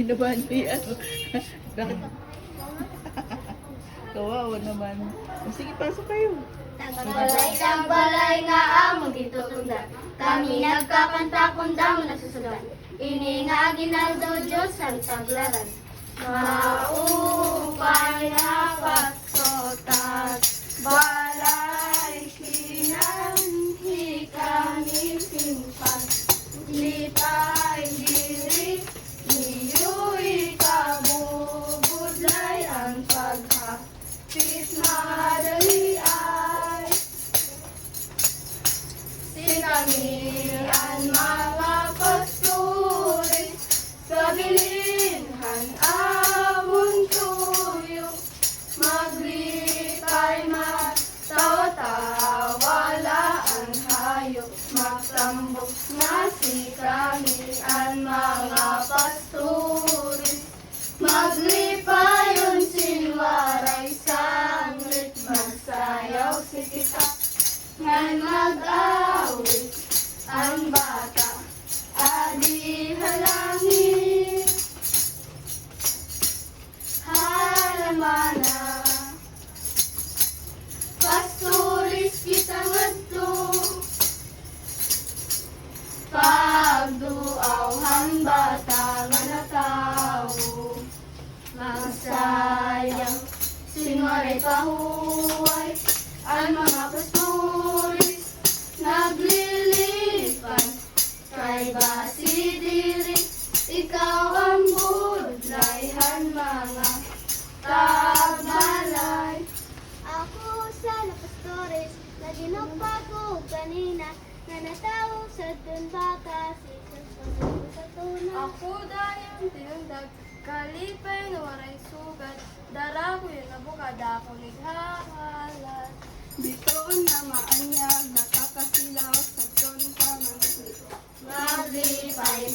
Ginawa niyo yan. Bakit? Kawawa naman. Sige, pasok kayo. Tambalay nga among gitutunda. Kami nagkakanta kundang nasusugan. Ini nga ginaldo Diyos ang taglaran. Maupay na pasotas, balay sinanhi kami simpan. Lipay diri, niyu'y kabubudlay ang paghapit madali ay. Sinamihan mga pasturi, sa bilinhan amon tuyo, maglipay matawa-tawala ang hayop, magtambok na si kamian mga pasturi, maglipayon sinwaray sanglit, magsayaw si kita, ngan mag-awit ang bata, adi halangin, halamana, pasturis kita ngadto, pagduawhan bata nga natawo, magsayang sinwaray pahuway, ang mga pasturis naglilipay, kay basi diri, ikaw ang budlayhan mga tagmalay. Ako sa pastores na ginugpa ko kanina, na natawag sa dun baka si Jesus sa tuna. Ako dayang tinundag, kalipay na waray sugat, dara ko yung nabukada ako naghahalat. Dito na maanyag, nakakasilaw sa ton pa ng sito. Maglipay